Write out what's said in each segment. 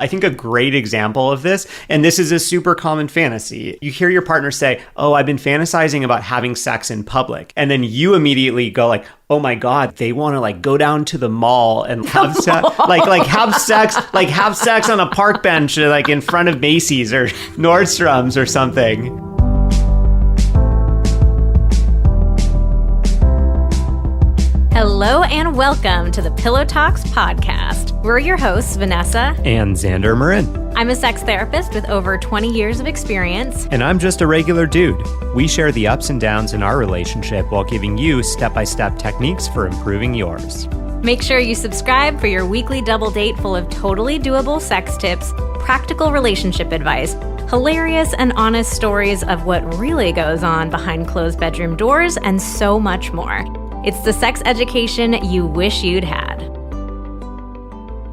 I think a great example of this, and this is a super common fantasy, you hear your partner say, oh, I've been fantasizing about having sex in public. And then you immediately go like, oh my God, they want to like go down to the mall and have sex, have sex on a park bench, like in front of Macy's or Nordstrom's or something. Hello and welcome to the Pillow Talks podcast. We're your hosts, Vanessa and Xander Marin. I'm a sex therapist with over 20 years of experience. And I'm just a regular dude. We share the ups and downs in our relationship while giving you step-by-step techniques for improving yours. Make sure you subscribe for your weekly double date full of totally doable sex tips, practical relationship advice, hilarious and honest stories of what really goes on behind closed bedroom doors, and so much more. It's the sex education you wish you'd had.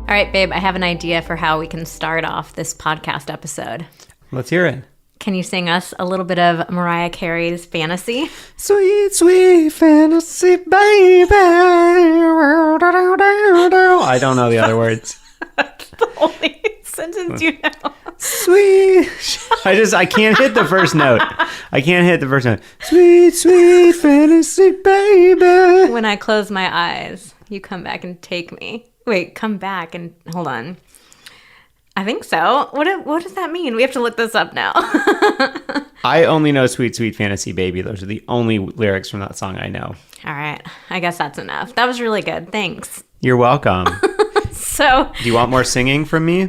All right, babe, I have an idea for how we can start off this podcast episode. Let's hear it. Can you sing us a little bit of Mariah Carey's Fantasy? Sweet, sweet fantasy, baby. I don't know the other words. That's the only sentence you know. Sweet. I can't hit the first note. Sweet, sweet fantasy, baby. When I close my eyes, you come back and take me. Wait, come back and hold on. I think so. What does that mean? We have to look this up now. I only know Sweet, Sweet Fantasy Baby. Those are the only lyrics from that song I know. All right. I guess that's enough. That was really good. Thanks. You're welcome. So, do you want more singing from me?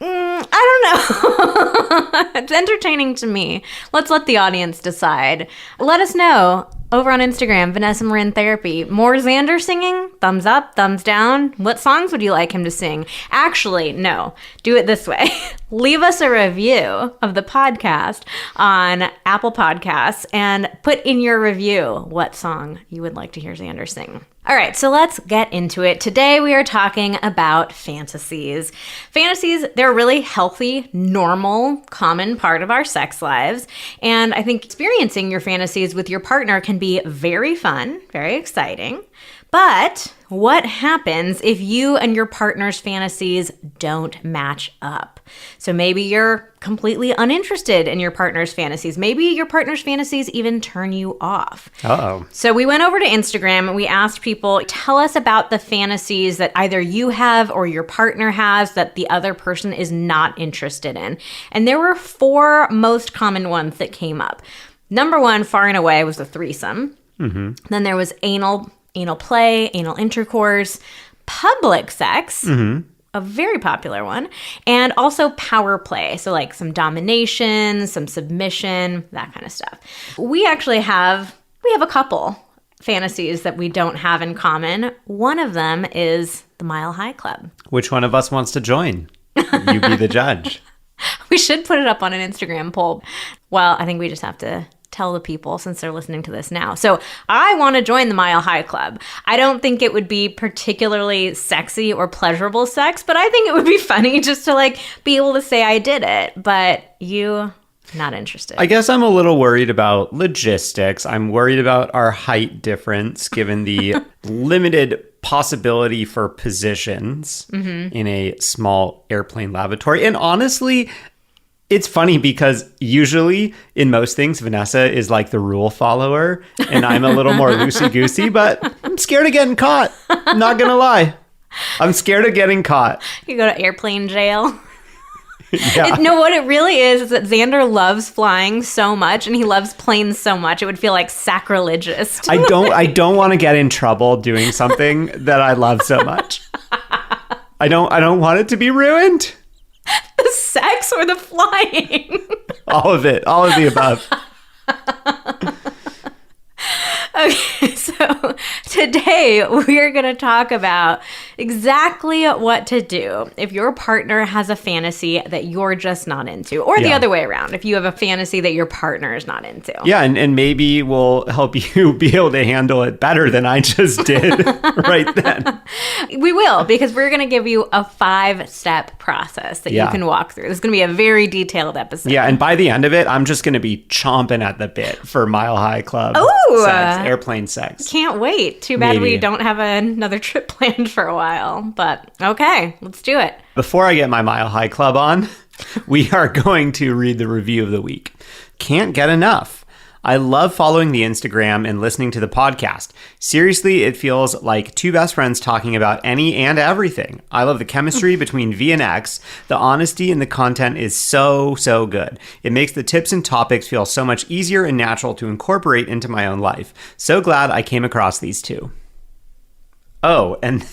I don't know. It's entertaining to me. Let's let the audience decide. Let us know over on Instagram, Vanessa Marin Therapy. More Xander singing? Thumbs up, thumbs down. What songs would you like him to sing? Actually, no. Do it this way. Leave us a review of the podcast on Apple Podcasts and put in your review what song you would like to hear Xander sing. All right, so let's get into it. Today we are talking about fantasies. Fantasies, they're a really healthy, normal, common part of our sex lives. And I think experiencing your fantasies with your partner can be very fun, very exciting. But what happens if you and your partner's fantasies don't match up? So maybe you're completely uninterested in your partner's fantasies. Maybe your partner's fantasies even turn you off. Uh-oh. So we went over to Instagram and we asked people, tell us about the fantasies that either you have or your partner has that the other person is not interested in. And there were 4 most common ones that came up. Number 1, far and away, was a threesome. Mm-hmm. Then there was anal play, anal intercourse, public sex, a very popular one, and also power play. So like some domination, some submission, that kind of stuff. We actually have a couple fantasies that we don't have in common. One of them is the Mile High Club. Which one of us wants to join? You be the judge. We should put it up on an Instagram poll. Well, I think we just have to tell the people since they're listening to this now. So I want to join the Mile High Club. I don't think it would be particularly sexy or pleasurable sex, but I think it would be funny just to like be able to say I did it. But you, not interested. I guess I'm a little worried about logistics. I'm worried about our height difference given the limited possibility for positions in a small airplane lavatory. And honestly, it's funny because usually in most things, Vanessa is like the rule follower and I'm a little more loosey-goosey, but I'm scared of getting caught. I'm not going to lie. I'm scared of getting caught. You go to airplane jail. Yeah. No, what it really is that Xander loves flying so much and he loves planes so much. It would feel like sacrilegious. I don't want to get in trouble doing something that I love so much. I don't want it to be ruined. The sex or the flying? All of it. All of the above. Okay, so today we're going to talk about exactly what to do if your partner has a fantasy that you're just not into, or the other way around, if you have a fantasy that your partner is not into. Yeah, and maybe we'll help you be able to handle it better than I just did right then. We will, because we're going to give you a 5-step process that you can walk through. This is going to be a very detailed episode. Yeah, and by the end of it, I'm just going to be chomping at the bit for Mile High Club. Ooh, sex. airplane sex. Can't wait. Too bad Maybe. we don't have another trip planned for a while. But okay, let's do it. Before I get my Mile High Club on, we are going to read the review of the week. Can't get enough. I love following the Instagram and listening to the podcast. Seriously, it feels like two best friends talking about any and everything. I love the chemistry between V and X. The honesty in the content is so good. It makes the tips and topics feel so much easier and natural to incorporate into my own life. So glad I came across these two. Oh, and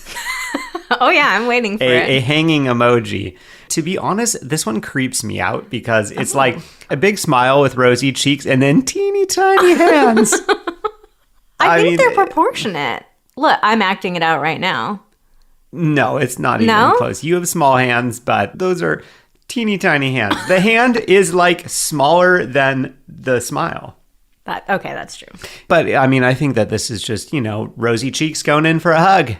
Oh yeah, I'm waiting for it. a hanging emoji. To be honest, this one creeps me out because it's like a big smile with rosy cheeks and then teeny tiny hands. I think they're proportionate. Look, I'm acting it out right now. No, it's not even No? close. You have small hands, but those are teeny tiny hands. The hand is like smaller than the smile. Okay, that's true. But I mean, I think that this is just, rosy cheeks going in for a hug.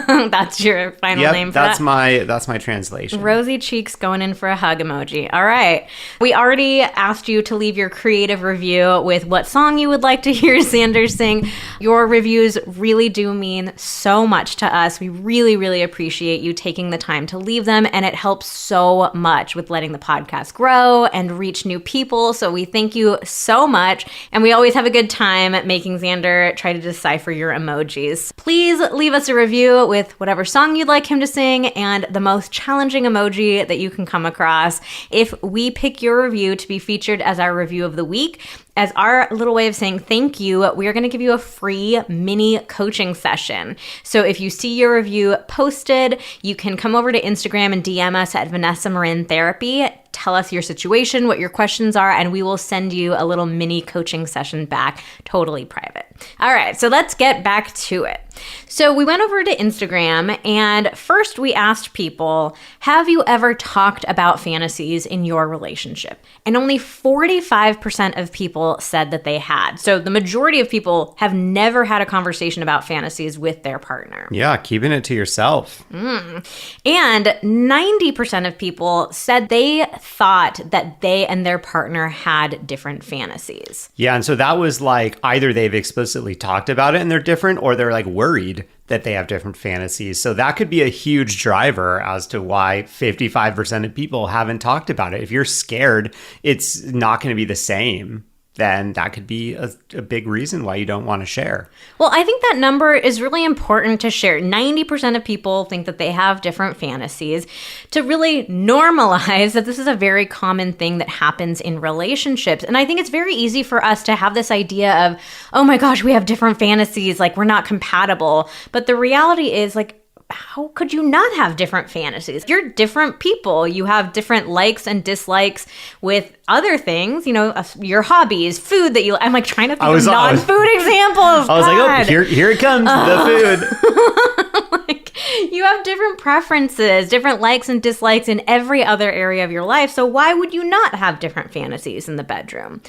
That's your final name for that's that? that's my translation. Rosy cheeks going in for a hug emoji. All right. We already asked you to leave your creative review with what song you would like to hear Xander sing. Your reviews really do mean so much to us. We really appreciate you taking the time to leave them, and it helps so much with letting the podcast grow and reach new people. So we thank you so much, and we always have a good time making Xander try to decipher your emojis. Please leave us a review with whatever song you'd like him to sing and the most challenging emoji that you can come across. If we pick your review to be featured as our review of the week, as our little way of saying thank you, we are going to give you a free mini coaching session. So if you see your review posted, you can come over to Instagram and DM us at Vanessa Marin Therapy. Tell us your situation, what your questions are, and we will send you a little mini coaching session back, totally private. All right, so let's get back to it. So we went over to Instagram, and first we asked people, have you ever talked about fantasies in your relationship? And only 45% of people said that they had. So the majority of people have never had a conversation about fantasies with their partner. Yeah, keeping it to yourself. And 90% of people said they thought that they and their partner had different fantasies. Yeah, and so that was like either they've explicitly talked about it and they're different, or they're like worried that they have different fantasies. So that could be a huge driver as to why 55% of people haven't talked about it. If you're scared it's not going to be the same, then that could be a big reason why you don't want to share. Well, I think that number is really important to share. 90% of people think that they have different fantasies, to really normalize that this is a very common thing that happens in relationships. And I think it's very easy for us to have this idea of, oh my gosh, we have different fantasies, like we're not compatible. But the reality is, like, how could you not have different fantasies? You're different people. You have different likes and dislikes with other things, your hobbies, food that you... I'm like trying to think of non-food examples. I was like, oh, here it comes, the food. Like, you have different preferences, different likes and dislikes in every other area of your life. So why would you not have different fantasies in the bedroom?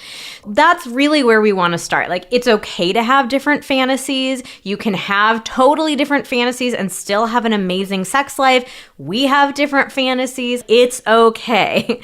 That's really where we want to start. Like, it's okay to have different fantasies. You can have totally different fantasies and still have an amazing sex life. We have different fantasies. It's okay.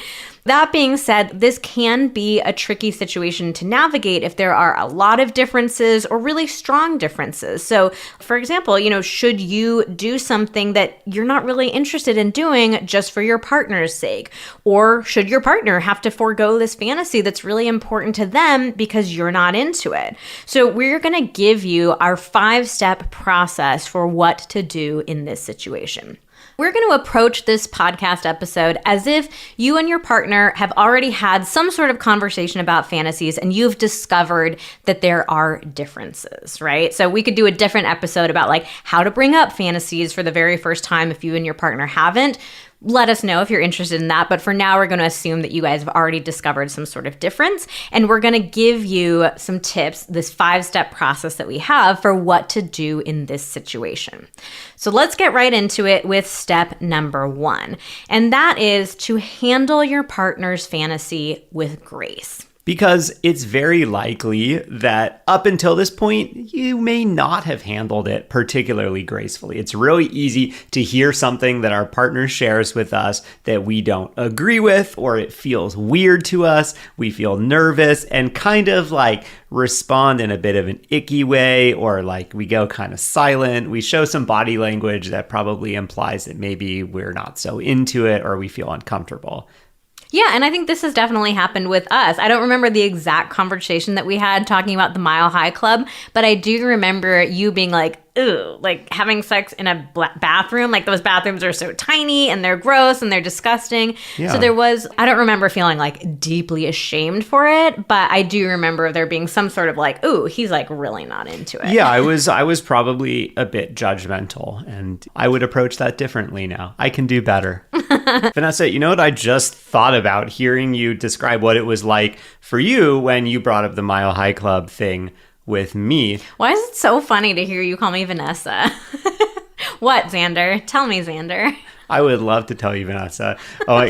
That being said, this can be a tricky situation to navigate if there are a lot of differences or really strong differences. So, for example, should you do something that you're not really interested in doing just for your partner's sake? Or should your partner have to forego this fantasy that's really important to them because you're not into it? So we're going to give you our 5-step process for what to do in this situation. We're going to approach this podcast episode as if you and your partner have already had some sort of conversation about fantasies and you've discovered that there are differences, right? So we could do a different episode about like how to bring up fantasies for the very first time if you and your partner haven't. Let us know if you're interested in that. But for now, we're going to assume that you guys have already discovered some sort of difference. And we're going to give you some tips, this 5-step process that we have for what to do in this situation. So let's get right into it with step number 1. And that is to handle your partner's fantasy with grace. Because it's very likely that up until this point, you may not have handled it particularly gracefully. It's really easy to hear something that our partner shares with us that we don't agree with, or it feels weird to us. We feel nervous and kind of like respond in a bit of an icky way, or like we go kind of silent. We show some body language that probably implies that maybe we're not so into it or we feel uncomfortable. Yeah, and I think this has definitely happened with us. I don't remember the exact conversation that we had talking about the Mile High Club, but I do remember you being like, ooh, like having sex in a bathroom. Like those bathrooms are so tiny and they're gross and they're disgusting. Yeah. So there was, I don't remember feeling like deeply ashamed for it, but I do remember there being some sort of like, ooh, he's like really not into it. Yeah, I was probably a bit judgmental, and I would approach that differently now. I can do better. Vanessa, you know what I just thought about hearing you describe what it was like for you when you brought up the Mile High Club thing with me. Why is it so funny to hear you call me Vanessa? What, Xander? Tell me, Xander. I would love to tell you, Vanessa. Oh,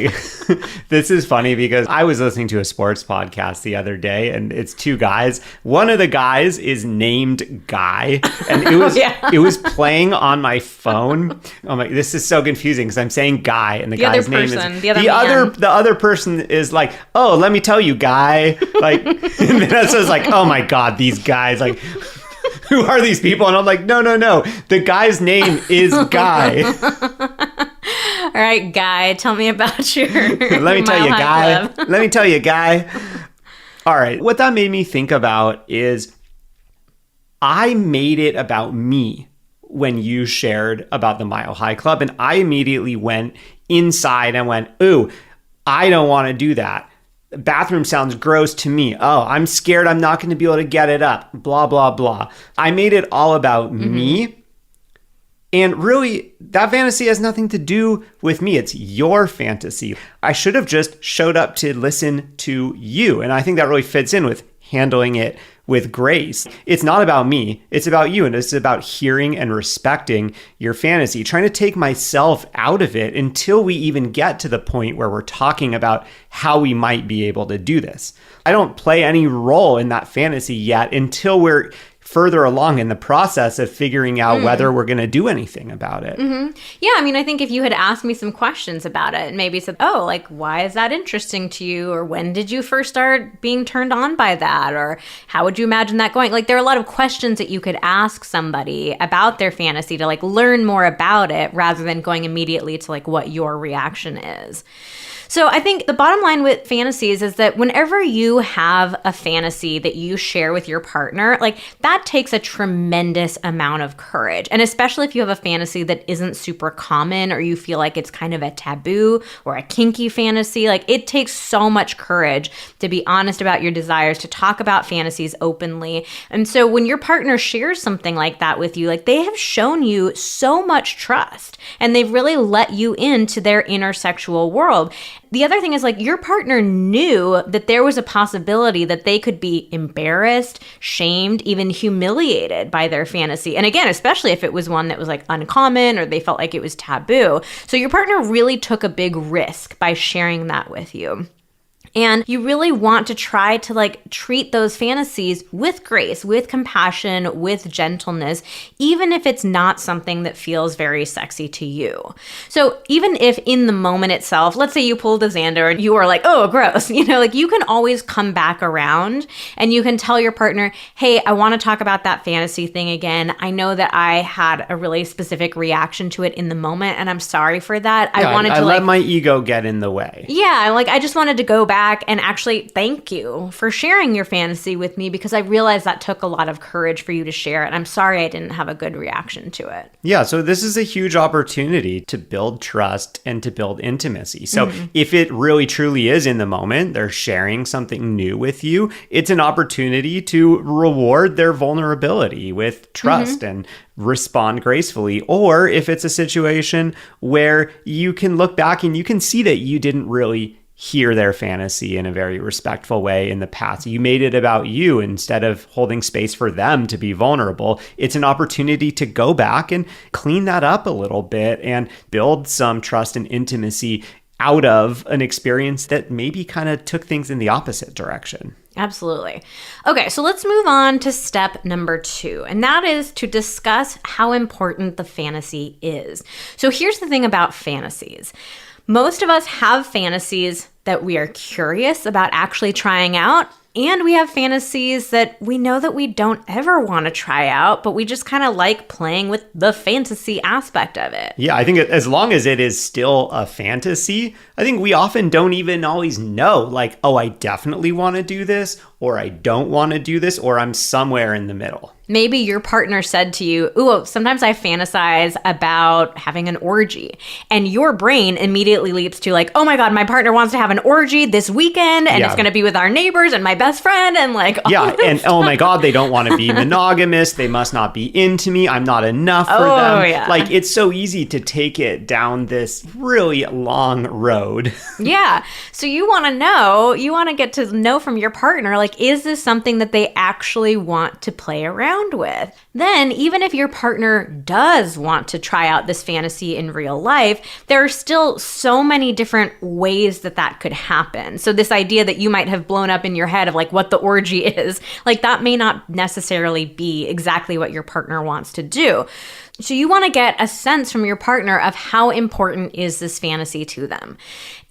this is funny because I was listening to a sports podcast the other day, and it's two guys. One of the guys is named Guy, and it was it was playing on my phone. I'm like, this is so confusing because I'm saying Guy, and the guy's name is the other person is like, oh, let me tell you, Guy. Like, and Vanessa's like, oh my god, these guys, like. Who are these people? And I'm like, no. The guy's name is Guy. All right, Guy, tell me about your Let me tell you, Guy. Let me tell you, Guy. All right. What that made me think about is I made it about me when you shared about the Mile High Club. And I immediately went inside and went, ooh, I don't want to do that. Bathroom sounds gross to me. Oh, I'm scared I'm not going to be able to get it up. Blah, blah, blah. I made it all about me. And really, that fantasy has nothing to do with me. It's your fantasy. I should have just showed up to listen to you. And I think that really fits in with handling it with grace. It's not about me. It's about you. And it's about hearing and respecting your fantasy, trying to take myself out of it until we even get to the point where we're talking about how we might be able to do this. I don't play any role in that fantasy yet until we're further along in the process of figuring out whether we're going to do anything about it. Yeah, I mean, I think if you had asked me some questions about it and maybe said, oh, like, why is that interesting to you? Or when did you first start being turned on by that? Or how would you imagine that going? Like, there are a lot of questions that you could ask somebody about their fantasy to like learn more about it rather than going immediately to like what your reaction is. So I think the bottom line with fantasies is that whenever you have a fantasy that you share with your partner, like that takes a tremendous amount of courage. And especially if you have a fantasy that isn't super common or you feel like it's kind of a taboo or a kinky fantasy, like it takes so much courage to be honest about your desires, to talk about fantasies openly. And so when your partner shares something like that with you, like they have shown you so much trust and they've really let you into their inner sexual world. The other thing is like your partner knew that there was a possibility that they could be embarrassed, shamed, even humiliated by their fantasy. And again, especially if it was one that was like uncommon or they felt like it was taboo. So your partner really took a big risk by sharing that with you. And you really want to try to like treat those fantasies with grace, with compassion, with gentleness, even if it's not something that feels very sexy to you. So even if in the moment itself, let's say you pulled a Xander and you were like, oh, gross, like you can always come back around and you can tell your partner, hey, I want to talk about that fantasy thing again. I know that I had a really specific reaction to it in the moment and I'm sorry for that. I let my ego get in the way. Yeah, like I just wanted to go back and actually thank you for sharing your fantasy with me because I realized that took a lot of courage for you to share it. I'm sorry I didn't have a good reaction to it. Yeah, so this is a huge opportunity to build trust and to build intimacy. So if it really truly is in the moment, they're sharing something new with you, it's an opportunity to reward their vulnerability with trust and respond gracefully. Or if it's a situation where you can look back and you can see that you didn't really hear their fantasy in a very respectful way in the past. You made it about you instead of holding space for them to be vulnerable. It's an opportunity to go back and clean that up a little bit and build some trust and intimacy out of an experience that maybe kind of took things in the opposite direction. Absolutely. Okay, so let's move on to step number 2, and that is to discuss how important the fantasy is. So here's the thing about fantasies. Most of us have fantasies that we are curious about actually trying out, and we have fantasies that we know that we don't ever want to try out, but we just kind of like playing with the fantasy aspect of it. Yeah, I think as long as it is still a fantasy, I think we often don't even always know, like, oh, I definitely want to do this, or I don't want to do this, or I'm somewhere in the middle. Maybe your partner said to you, ooh, sometimes I fantasize about having an orgy. And your brain immediately leaps to like, oh my God, my partner wants to have an orgy this weekend and it's going to be with our neighbors and my best friend and like all and oh my God, they don't want to be monogamous. They must not be into me. I'm not enough for them. Yeah. Like, it's so easy to take it down this really long road. Yeah. So you want to get to know from your partner, like, is this something that they actually want to play around with? Then, even if your partner does want to try out this fantasy in real life, there are still so many different ways that could happen. So this idea that you might have blown up in your head of like what the orgy is, like that may not necessarily be exactly what your partner wants to do. So you want to get a sense from your partner of how important is this fantasy to them.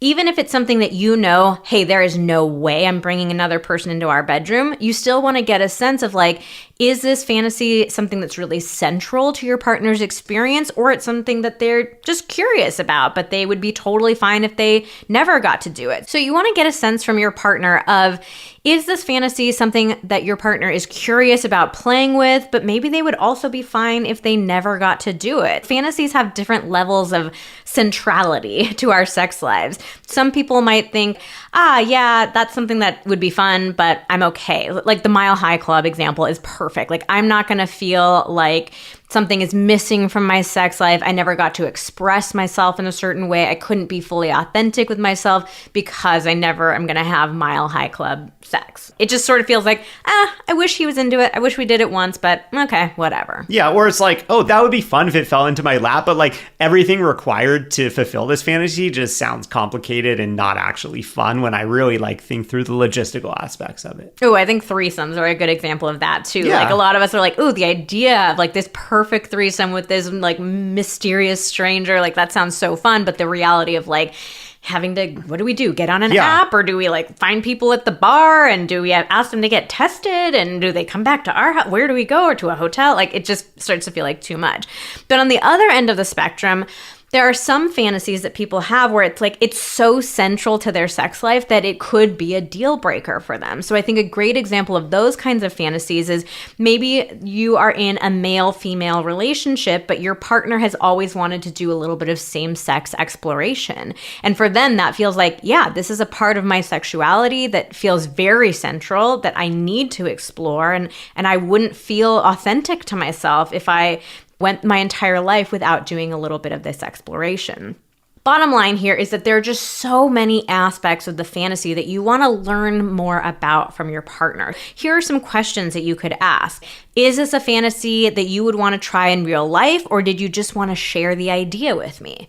Even if it's something that you know, hey, there is no way I'm bringing another person into our bedroom, you still want to get a sense of like, is this fantasy something that's really central to your partner's experience, or it's something that they're just curious about, but they would be totally fine if they never got to do it. So you want to get a sense from your partner of, is this fantasy something that your partner is curious about playing with, but maybe they would also be fine if they never got to do it. Fantasies have different levels of centrality to our sex lives. Some people might think, yeah, that's something that would be fun, but I'm okay. Like the Mile High Club example is perfect. Like I'm not going to feel like something is missing from my sex life. I never got to express myself in a certain way. I couldn't be fully authentic with myself because I never am going to have Mile High Club sex. It just sort of feels like, I wish he was into it. I wish we did it once, but okay, whatever. Yeah, or it's like, oh, that would be fun if it fell into my lap, but like everything required to fulfill this fantasy just sounds complicated and not actually fun when I really like think through the logistical aspects of it. Oh, I think threesomes are a good example of that too. Yeah. Like a lot of us are like, ooh, the idea of like this perfect threesome with this like mysterious stranger, like that sounds so fun. But the reality of like having to, what do we do? Get on an app, or do we like find people at the bar and do we ask them to get tested and do they come back to our house? Where do we go? Or to a hotel? Like it just starts to feel like too much. But on the other end of the spectrum, there are some fantasies that people have where it's like it's so central to their sex life that it could be a deal breaker for them. So I think a great example of those kinds of fantasies is maybe you are in a male-female relationship, but your partner has always wanted to do a little bit of same-sex exploration. And for them, that feels like, yeah, this is a part of my sexuality that feels very central that I need to explore. And I wouldn't feel authentic to myself if I went my entire life without doing a little bit of this exploration. Bottom line here is that there are just so many aspects of the fantasy that you want to learn more about from your partner. Here are some questions that you could ask. Is this a fantasy that you would want to try in real life, or did you just want to share the idea with me?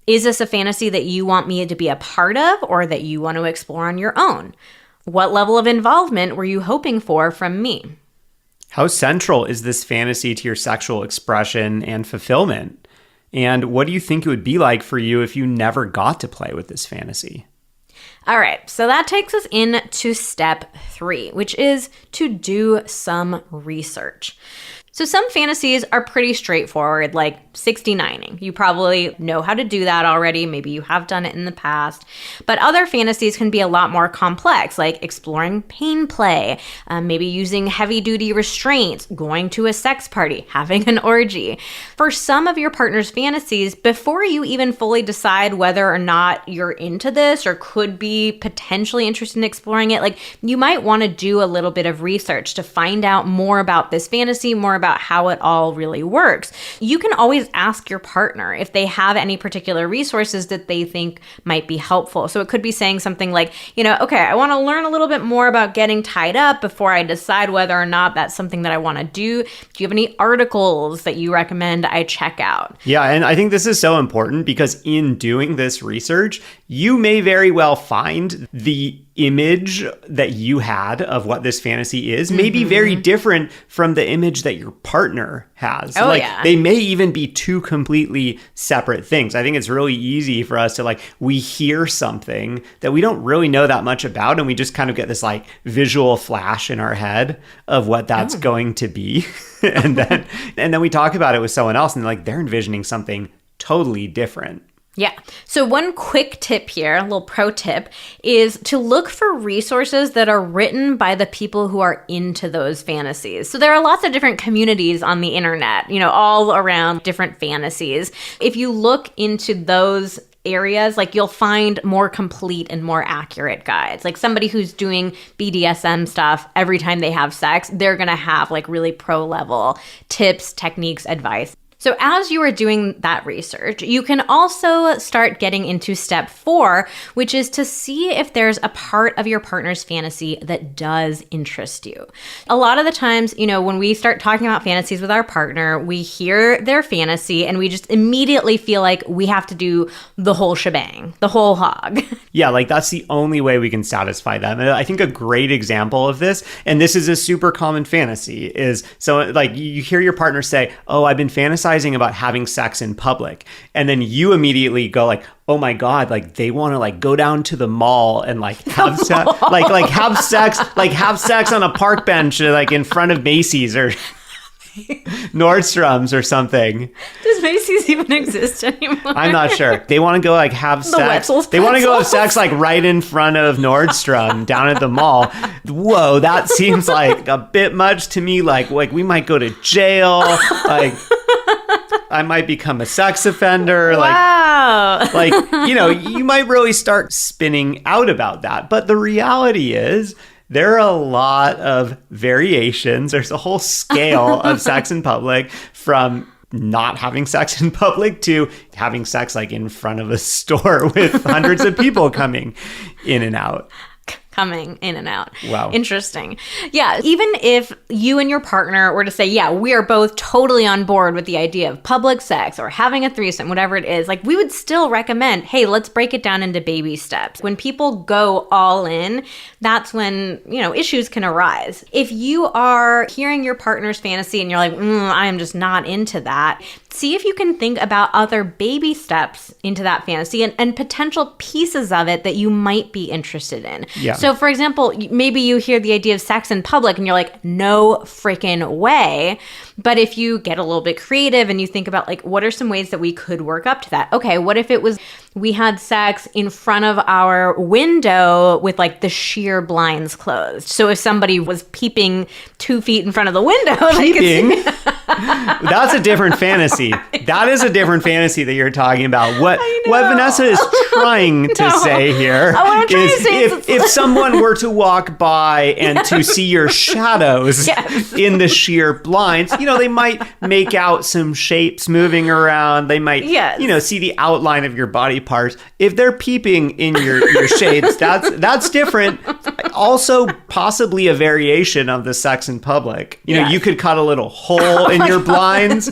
Is this a fantasy that you want me to be a part of, or that you want to explore on your own? What level of involvement were you hoping for from me? How central is this fantasy to your sexual expression and fulfillment? And what do you think it would be like for you if you never got to play with this fantasy? All right, so that takes us into step 3, which is to do some research. So some fantasies are pretty straightforward, like 69ing. You probably know how to do that already. Maybe you have done it in the past. But other fantasies can be a lot more complex, like exploring pain play, maybe using heavy-duty restraints, going to a sex party, having an orgy. For some of your partner's fantasies, before you even fully decide whether or not you're into this or could be potentially interested in exploring it, like you might want to do a little bit of research to find out more about this fantasy, more about how it all really works. You can always ask your partner if they have any particular resources that they think might be helpful. So it could be saying something like, okay, I want to learn a little bit more about getting tied up before I decide whether or not that's something that I want to do. Do you have any articles that you recommend I check out? Yeah, and I think this is so important because in doing this research, you may very well find the image that you had of what this fantasy is may be very different from the image that your partner has. Oh, yeah. They may even be two completely separate things. I think it's really easy for us to we hear something that we don't really know that much about, and we just kind of get this visual flash in our head of what that's going to be. and then we talk about it with someone else, and they're envisioning something totally different. Yeah. So one quick tip here, a little pro tip, is to look for resources that are written by the people who are into those fantasies. So there are lots of different communities on the internet, all around different fantasies. If you look into those areas, you'll find more complete and more accurate guides. Somebody who's doing BDSM stuff every time they have sex, they're going to have really pro level tips, techniques, advice. So as you are doing that research, you can also start getting into step 4, which is to see if there's a part of your partner's fantasy that does interest you. A lot of the times, when we start talking about fantasies with our partner, we hear their fantasy and we just immediately feel like we have to do the whole shebang, the whole hog. Yeah, that's the only way we can satisfy them. And I think a great example of this, and this is a super common fantasy, is you hear your partner say, "Oh, I've been fantasizing about having sex in public," and then you immediately go "Oh my god, they want to go down to the mall and have sex, have sex on a park bench in front of Macy's or Nordstrom's or something." Does Macy's even exist anymore? I'm not sure. They want to go have sex. They want to go have sex right in front of Nordstrom down at the mall. Whoa, that seems a bit much to me. We might go to jail. I might become a sex offender. Wow. You might really start spinning out about that. But the reality is, there are a lot of variations. There's a whole scale of sex in public, from not having sex in public to having sex in front of a store with hundreds of people coming in and out. Coming in and out. Wow. Interesting. Yeah. Even if you and your partner were to say, yeah, we are both totally on board with the idea of public sex or having a threesome, whatever it is, we would still recommend, hey, let's break it down into baby steps. When people go all in, that's when, issues can arise. If you are hearing your partner's fantasy and you're I am just not into that, see if you can think about other baby steps into that fantasy and potential pieces of it that you might be interested in. Yeah. So for example, maybe you hear the idea of sex in public and you're no freaking way. But if you get a little bit creative and you think about what are some ways that we could work up to that? Okay, what if it was we had sex in front of our window with the sheer blinds closed? So if somebody was peeping 2 feet in front of the window, peeping? That's a different fantasy. That is a different fantasy that you're talking about. What Vanessa is trying to say here is if someone were to walk by and to see your shadows in the sheer blinds, they might make out some shapes moving around. They might, see the outline of your body parts. If they're peeping in your shades, that's different. Also, possibly a variation of the sex in public. You could cut a little hole in your blinds.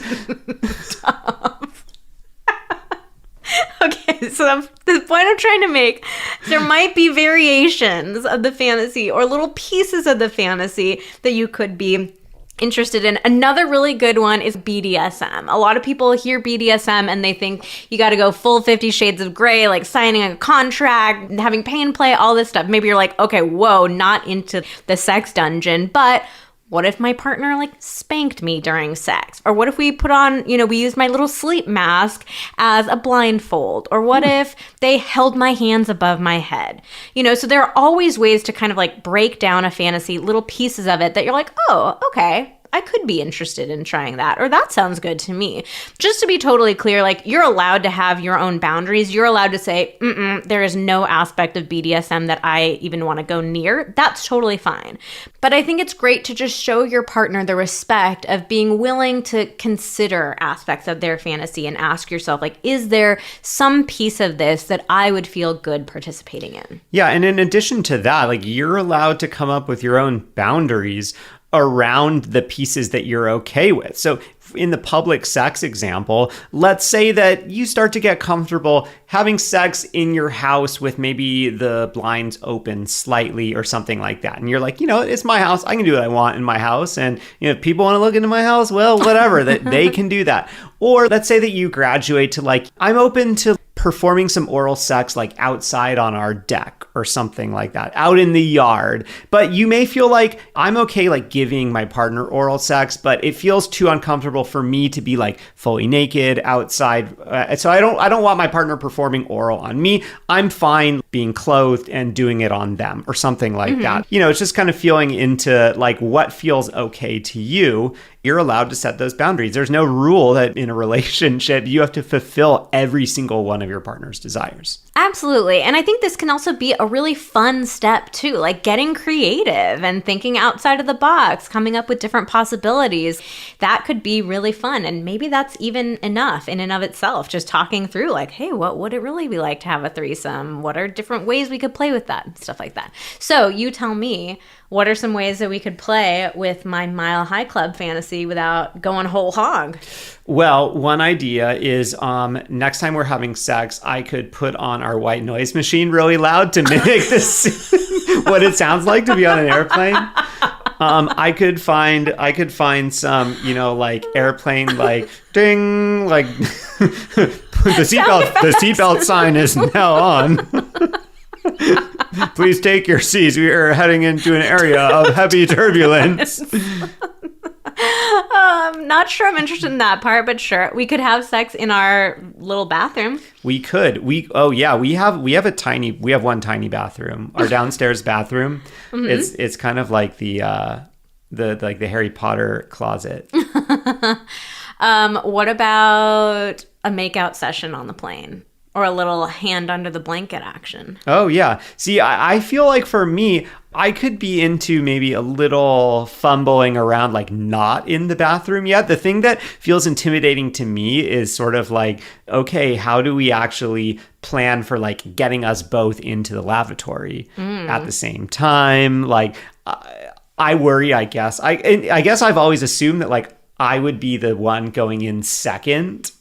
Okay, so the point I'm trying to make, there might be variations of the fantasy or little pieces of the fantasy that you could be interested in. Another really good one is BDSM. A lot of people hear BDSM and they think you got to go full 50 Shades of Grey, signing a contract, having pain play, all this stuff. Maybe you're okay, whoa, not into the sex dungeon, but what if my partner spanked me during sex? Or what if we put on, we used my little sleep mask as a blindfold? Or what if they held my hands above my head? So there are always ways to kind of break down a fantasy, little pieces of it that you're oh, okay, I could be interested in trying that, or that sounds good to me. Just to be totally clear, you're allowed to have your own boundaries. You're allowed to say, there is no aspect of BDSM that I even want to go near. That's totally fine. But I think it's great to just show your partner the respect of being willing to consider aspects of their fantasy and ask yourself, is there some piece of this that I would feel good participating in? Yeah, and in addition to that, you're allowed to come up with your own boundaries around the pieces that you're okay with. So in the public sex example, let's say that you start to get comfortable having sex in your house with maybe the blinds open slightly or something like that. And you're like, it's my house. I can do what I want in my house. And if people want to look into my house, well, whatever, that they can do that. Or let's say that you graduate to like, I'm open to performing some oral sex like outside on our deck or something like that, out in the yard. But you may feel like I'm okay like giving my partner oral sex, but it feels too uncomfortable for me to be like fully naked outside. So I don't want my partner performing oral on me. I'm fine being clothed and doing it on them or something like that. It's just kind of feeling into like what feels okay to you. You're allowed to set those boundaries. There's no rule that in a relationship you have to fulfill every single one of your partner's desires. Absolutely. And I think this can also be a really fun step too, like getting creative and thinking outside of the box, coming up with different possibilities. That could be really fun. And maybe that's even enough in and of itself, just talking through like, hey, what would it really be like to have a threesome? What are different ways we could play with that? Stuff like that. So you tell me, what are some ways that we could play with my Mile High Club fantasy without going whole hog? Well, one idea is next time we're having sex, I could put on our white noise machine really loud to mimic this what it sounds like to be on an airplane. I could find some, like airplane, like ding, like the seatbelt sign is now on. Please take your seats. We are heading into an area of heavy turbulence. Not sure I'm interested in that part, but sure. We could have sex in our little bathroom. We could. We have one tiny bathroom. Our downstairs bathroom. It's kind of like the Harry Potter closet. What about a makeout session on the plane? Or a little hand under the blanket action. Oh, yeah. See, I feel like for me, I could be into maybe a little fumbling around, like not in the bathroom yet. The thing that feels intimidating to me is sort of like, okay, how do we actually plan for like getting us both into the lavatory at the same time? Like, I worry, I guess. I guess I've always assumed that like I would be the one going in second.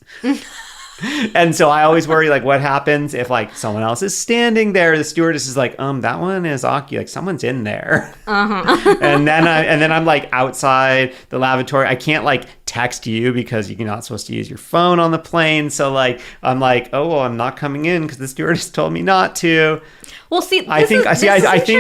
And so I always worry, like, what happens if, like, someone else is standing there? The stewardess is like, that one is Aki. Like, someone's in there. And then I'm, like, outside the lavatory. I can't, like, text you because you're not supposed to use your phone on the plane. So, like, I'm like, I'm not coming in because the stewardess told me not to. Well, see, I think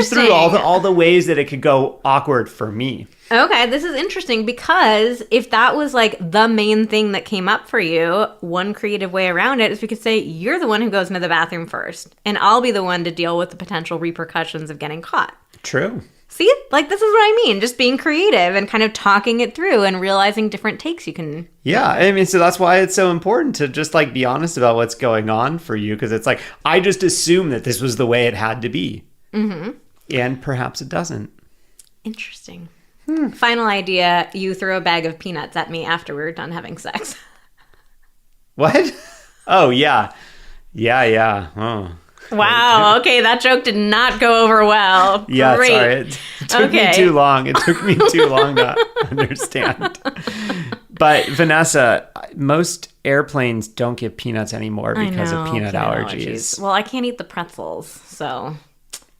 through all the ways that it could go awkward for me. Okay, this is interesting because if that was like the main thing that came up for you, one creative way around it is we could say you're the one who goes into the bathroom first, and I'll be the one to deal with the potential repercussions of getting caught. True. See, like this is what I mean, just being creative and kind of talking it through and realizing different takes you can. Yeah, I mean, so that's why it's so important to just like be honest about what's going on for you, because it's like I just assume that this was the way it had to be. And perhaps it doesn't. Interesting. Final idea, you throw a bag of peanuts at me after we're done having sex. What? Oh, yeah. Yeah. Oh. Wow. Okay, that joke did not go over well. Yeah, Great. sorry. It took me too long. It took me too long to understand. But Vanessa, most airplanes don't give peanuts anymore because of peanut allergies. Well, I can't eat the pretzels, so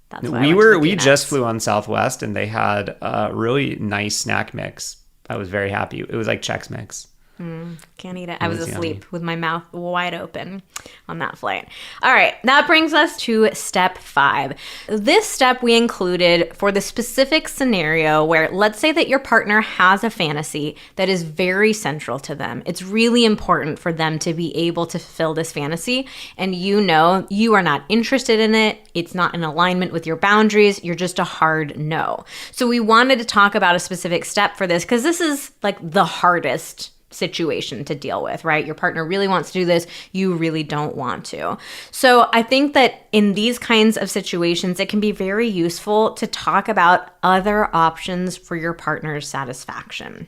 that's why we just flew on Southwest and they had a really nice snack mix. I was very happy. It was like Chex Mix. Can't eat it. I was asleep with my mouth wide open on that flight. All right, that brings us to step 5. This step we included for the specific scenario where let's say that your partner has a fantasy that is very central to them. It's really important for them to be able to fulfill this fantasy, and you know you are not interested in it. It's not in alignment with your boundaries. You're just a hard no. So we wanted to talk about a specific step for this because this is like the hardest situation to deal with, right? Your partner really wants to do this. You really don't want to. So I think that in these kinds of situations, it can be very useful to talk about other options for your partner's satisfaction.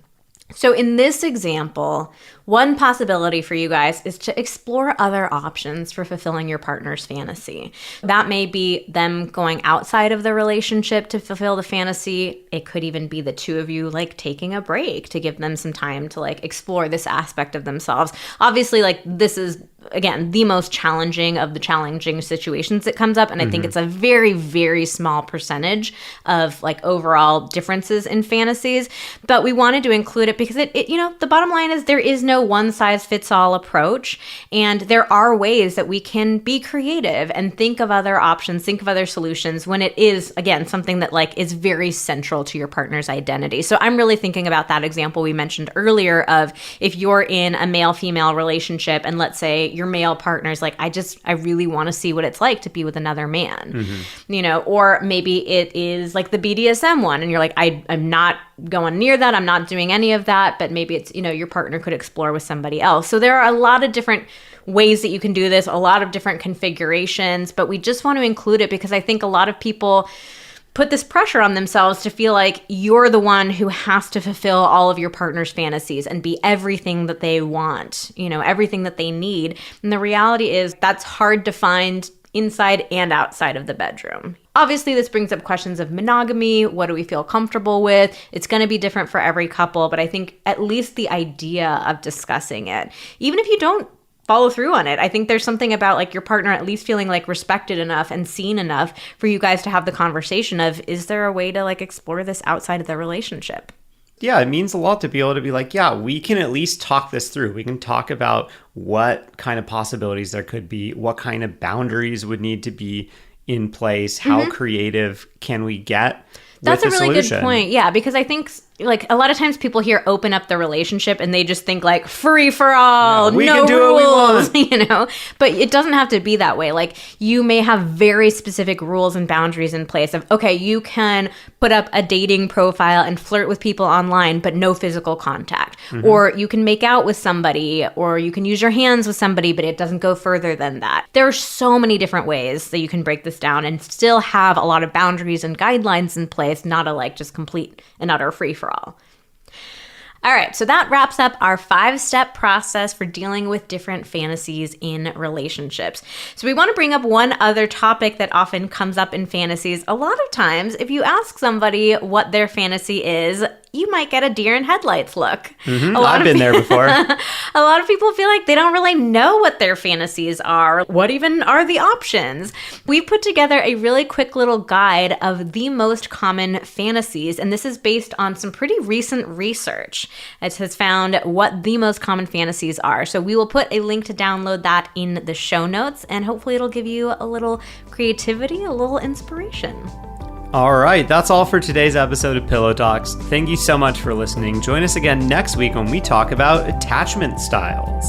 So in this example, one possibility for you guys is to explore other options for fulfilling your partner's fantasy. That may be them going outside of the relationship to fulfill the fantasy. It could even be the two of you like taking a break to give them some time to like explore this aspect of themselves. Obviously, like this is, again, the most challenging of the challenging situations that comes up. And I think it's a very, very small percentage of like overall differences in fantasies. But we wanted to include it because it you know, the bottom line is there is no one size fits all approach. And there are ways that we can be creative and think of other options, think of other solutions when it is, again, something that like is very central to your partner's identity. So I'm really thinking about that example we mentioned earlier of if you're in a male-female relationship and let's say your male partner's like, I really want to see what it's like to be with another man, you know, or maybe it is like the BDSM one and you're like, I'm not going near that. I'm not doing any of that, but maybe it's, you know, your partner could explore with somebody else. So there are a lot of different ways that you can do this, a lot of different configurations, but we just want to include it because I think a lot of people put this pressure on themselves to feel like you're the one who has to fulfill all of your partner's fantasies and be everything that they want, you know, everything that they need. And the reality is that's hard to find inside and outside of the bedroom. Obviously, this brings up questions of monogamy. What do we feel comfortable with? It's going to be different for every couple, but I think at least the idea of discussing it, even if you don't follow through on it, I think there's something about like your partner at least feeling like respected enough and seen enough for you guys to have the conversation of, is there a way to like explore this outside of the relationship? Yeah, it means a lot to be able to be like, yeah, we can at least talk this through. We can talk about what kind of possibilities there could be, what kind of boundaries would need to be in place, how creative can we get That's with a really solution. good point. Yeah, because I think like a lot of times people hear open up the relationship and they just think like free for all, we no can do rules, what we want. you know, but it doesn't have to be that way. Like you may have very specific rules and boundaries in place of, okay, you can put up a dating profile and flirt with people online, but no physical contact. Or you can make out with somebody, or you can use your hands with somebody, but it doesn't go further than that. There are so many different ways that you can break this down and still have a lot of boundaries and guidelines in place, not a like just complete and utter free for all. All right, so that wraps up our 5-step process for dealing with different fantasies in relationships. So we want to bring up one other topic that often comes up in fantasies. A lot of times, if you ask somebody what their fantasy is, you might get a deer in headlights look. I've been there before. A lot of people feel like they don't really know what their fantasies are. What even are the options? We put together a really quick little guide of the most common fantasies, and this is based on some pretty recent research. It has found what the most common fantasies are. So we will put a link to download that in the show notes, and hopefully it'll give you a little creativity, a little inspiration. All right, that's all for today's episode of Pillow Talks. Thank you so much for listening. Join us again next week when we talk about attachment styles.